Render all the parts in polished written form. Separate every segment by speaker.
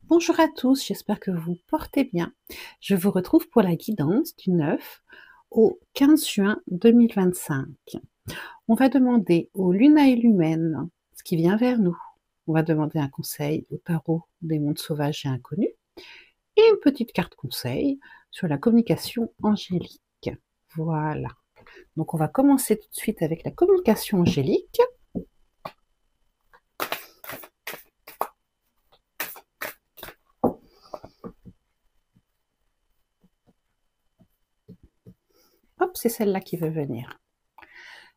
Speaker 1: Bonjour à tous, j'espère que vous portez bien. Je vous retrouve pour la guidance du 9 au 15 juin 2025. On va demander au lunae lumen ce qui vient vers nous. On va demander un conseil au tarot des mondes sauvages et inconnus et une petite carte conseil sur la communication angélique. Voilà. Donc on va commencer tout de suite avec la communication angélique. Hop, c'est celle-là qui veut venir.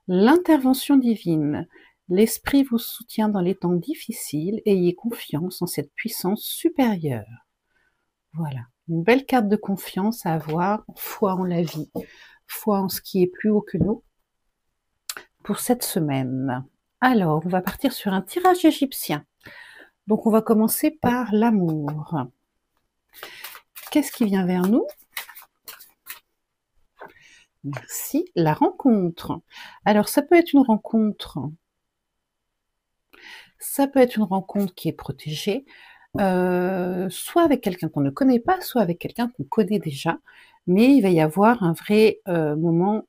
Speaker 1: L'intervention divine. L'esprit vous soutient dans les temps difficiles, ayez confiance en cette puissance supérieure. Voilà, une belle carte de confiance à avoir, foi en la vie, foi en ce qui est plus haut que nous pour cette semaine. Alors, on va partir sur un tirage égyptien. Donc, on va commencer par l'amour. Qu'est-ce qui vient vers nous? Merci. La rencontre. Alors, ça peut être une rencontre. Ça peut être une rencontre qui est protégée, soit avec quelqu'un qu'on ne connaît pas, soit avec quelqu'un qu'on connaît déjà, mais il va y avoir un vrai moment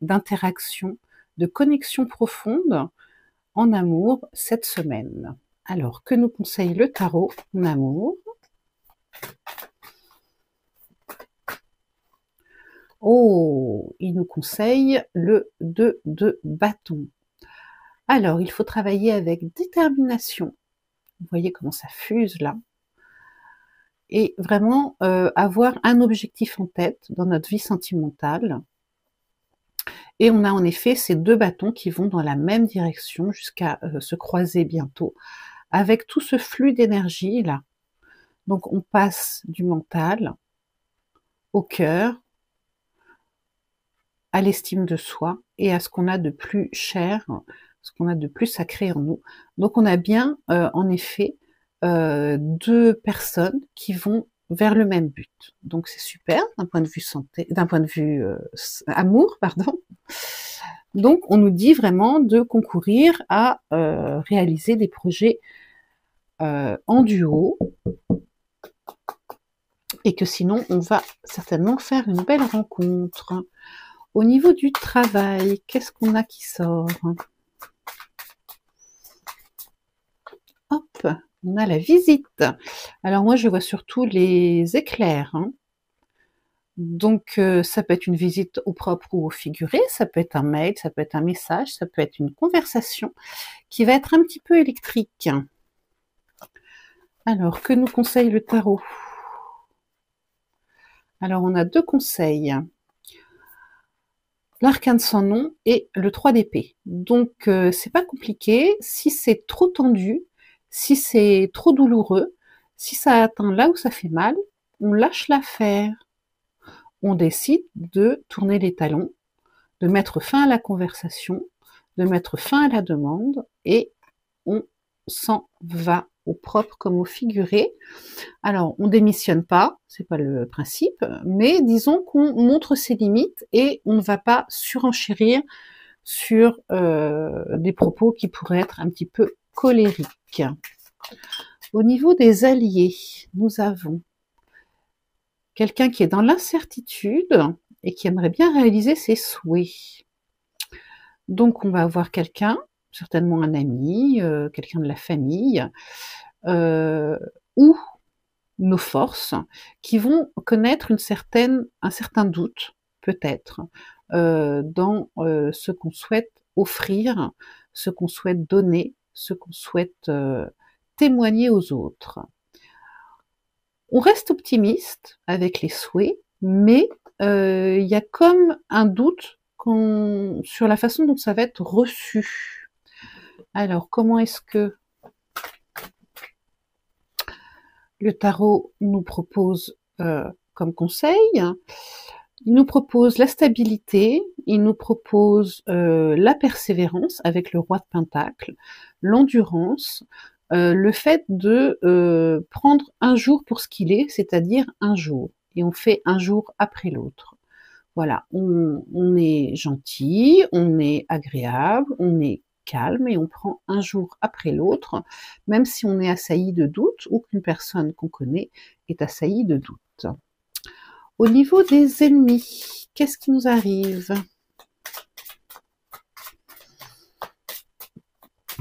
Speaker 1: d'interaction, de connexion profonde en amour cette semaine. Alors, que nous conseille le tarot en amour? Oh, il nous conseille le 2 de bâton. Alors, il faut travailler avec détermination. Vous voyez comment ça fuse là? Et vraiment avoir un objectif en tête dans notre vie sentimentale. Et on a en effet ces deux bâtons qui vont dans la même direction jusqu'à se croiser bientôt, avec tout ce flux d'énergie là. Donc on passe du mental au cœur, à l'estime de soi et à ce qu'on a de plus cher, ce qu'on a de plus sacré en nous. Donc on a bien en effet deux personnes qui vont vers le même but. Donc c'est super d'un point de vue santé, d'un point de vue amour, pardon. Donc on nous dit vraiment de concourir à réaliser des projets en duo et que sinon on va certainement faire une belle rencontre. Au niveau du travail, qu'est-ce qu'on a qui sort? Hop, on a la visite. Alors moi je vois surtout les éclairs, hein. Donc ça peut être une visite au propre ou au figuré, ça peut être un mail, ça peut être un message, ça peut être une conversation qui va être un petit peu électrique. Alors, que nous conseille le tarot? Alors on a deux conseils. L'arcane sans nom et le 3 d'épée. Donc c'est pas compliqué, si c'est trop tendu, si c'est trop douloureux, si ça atteint là où ça fait mal, on lâche l'affaire. On décide de tourner les talons, de mettre fin à la conversation, de mettre fin à la demande et on s'en va au propre comme au figuré. Alors, on démissionne pas, c'est pas le principe, mais disons qu'on montre ses limites et on ne va pas surenchérir sur des propos qui pourraient être un petit peu colériques. Au niveau des alliés, nous avons quelqu'un qui est dans l'incertitude et qui aimerait bien réaliser ses souhaits. Donc on va avoir quelqu'un, certainement un ami, quelqu'un de la famille, ou nos forces, qui vont connaître un certain doute, peut-être, dans ce qu'on souhaite offrir, ce qu'on souhaite donner, ce qu'on souhaite témoigner aux autres. On reste optimiste avec les souhaits, mais il y a comme un doute sur la façon dont ça va être reçu. Alors, comment est-ce que le tarot nous propose comme conseil? Il nous propose la stabilité, il nous propose la persévérance avec le roi de Pentacle, l'endurance, le fait de prendre un jour pour ce qu'il est, c'est-à-dire un jour, et on fait un jour après l'autre. Voilà, on est gentil, on est agréable, on est calme et on prend un jour après l'autre, même si on est assailli de doutes ou qu'une personne qu'on connaît est assaillie de doutes. Au niveau des ennemis, qu'est-ce qui nous arrive?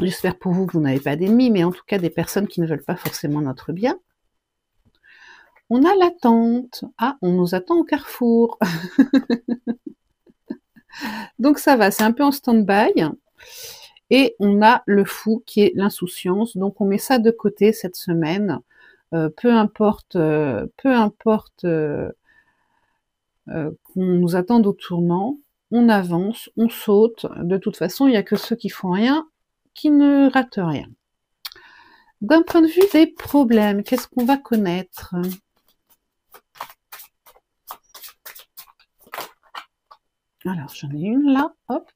Speaker 1: J'espère pour vous que vous n'avez pas d'ennemis, mais en tout cas des personnes qui ne veulent pas forcément notre bien. On a l'attente. Ah, on nous attend au carrefour. Donc ça va, c'est un peu en stand-by. Et on a le fou qui est l'insouciance. Donc on met ça de côté cette semaine. Peu importe qu'on nous attende au tournant, on avance, on saute. De toute façon, il n'y a que ceux qui font rien qui ne ratent rien. D'un point de vue des problèmes, qu'est-ce qu'on va connaître? Alors, j'en ai une là, hop.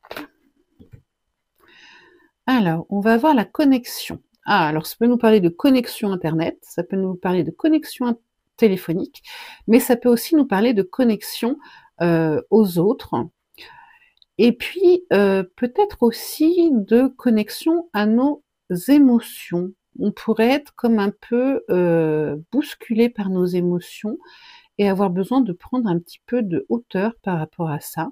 Speaker 1: Alors, on va voir la connexion. Ah, alors ça peut nous parler de connexion Internet, ça peut nous parler de connexion téléphonique, mais ça peut aussi nous parler de connexion aux autres. Et puis, peut-être aussi de connexion à nos émotions. On pourrait être comme un peu bousculé par nos émotions et avoir besoin de prendre un petit peu de hauteur par rapport à ça.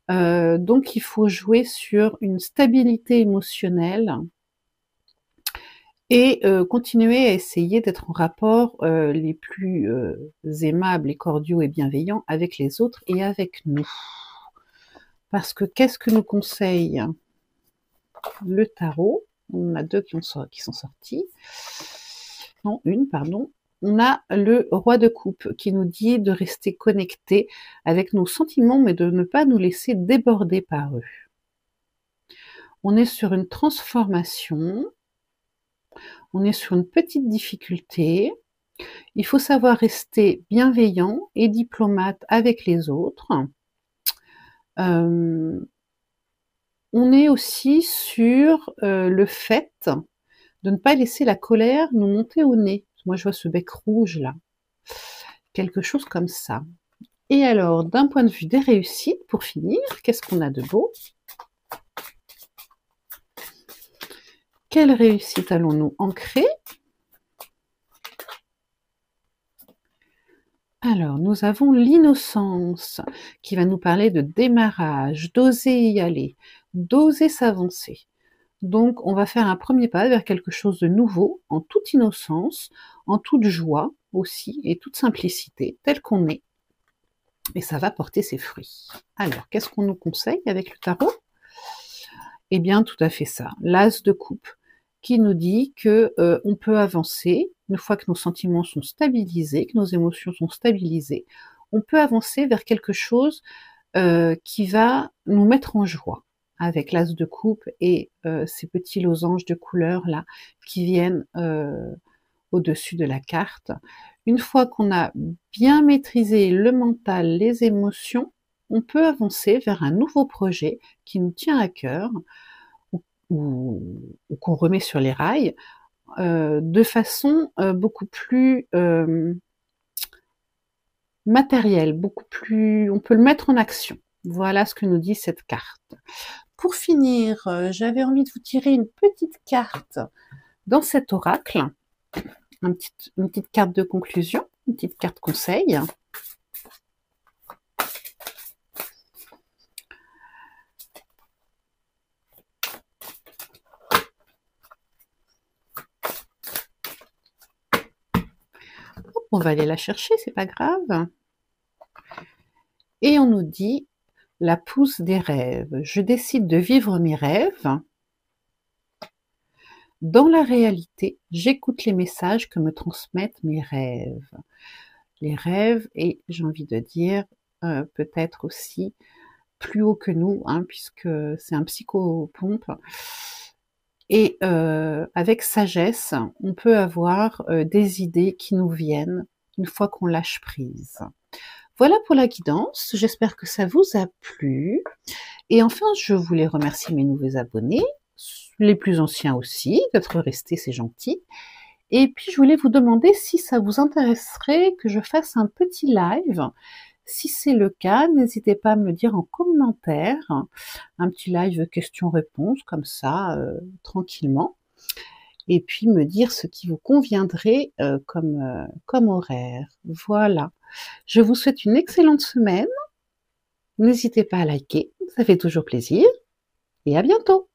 Speaker 1: Donc il faut jouer sur une stabilité émotionnelle et continuer à essayer d'être en rapport les plus aimables et cordiaux et bienveillants avec les autres et avec nous. Parce que qu'est-ce que nous conseille le tarot? On a deux qui sont sortis. Non, une, pardon. On a le roi de coupe qui nous dit de rester connecté avec nos sentiments, mais de ne pas nous laisser déborder par eux. On est sur une transformation, on est sur une petite difficulté. Il faut savoir rester bienveillant et diplomate avec les autres. On est aussi sur le fait de ne pas laisser la colère nous monter au nez. Moi, je vois ce bec rouge là. Quelque chose comme ça. Et alors, d'un point de vue des réussites, pour finir, qu'est-ce qu'on a de beau? Quelle réussite allons-nous ancrer? Alors, nous avons l'innocence qui va nous parler de démarrage, d'oser y aller, d'oser s'avancer. Donc, on va faire un premier pas vers quelque chose de nouveau, en toute innocence, en toute joie aussi, et toute simplicité, tel qu'on est. Et ça va porter ses fruits. Alors, qu'est-ce qu'on nous conseille avec le tarot? Eh bien, tout à fait ça. L'as de coupe, qui nous dit que on peut avancer, une fois que nos sentiments sont stabilisés, que nos émotions sont stabilisées, on peut avancer vers quelque chose qui va nous mettre en joie, avec l'as de coupe et ces petits losanges de couleurs là qui viennent au-dessus de la carte. Une fois qu'on a bien maîtrisé le mental, les émotions, on peut avancer vers un nouveau projet qui nous tient à cœur ou qu'on remet sur les rails de façon beaucoup plus matérielle, beaucoup plus, on peut le mettre en action. Voilà ce que nous dit cette carte. Pour finir, j'avais envie de vous tirer une petite carte dans cet oracle, une petite carte de conclusion, une petite carte conseil. On va aller la chercher, c'est pas grave. Et on nous dit la pousse des rêves. Je décide de vivre mes rêves. Dans la réalité, j'écoute les messages que me transmettent mes rêves. Les rêves, et j'ai envie de dire, peut-être aussi plus haut que nous, hein, puisque c'est un psychopompe. Et avec sagesse, on peut avoir des idées qui nous viennent une fois qu'on lâche prise. Voilà pour la guidance, j'espère que ça vous a plu. Et enfin, je voulais remercier mes nouveaux abonnés, les plus anciens aussi, d'être restés, c'est gentil. Et puis, je voulais vous demander si ça vous intéresserait que je fasse un petit live Si c'est le cas, n'hésitez pas à me le dire en commentaire, un petit live questions-réponses comme ça, tranquillement, et puis me dire ce qui vous conviendrait comme horaire. Voilà. Je vous souhaite une excellente semaine. N'hésitez pas à liker, ça fait toujours plaisir, et à bientôt.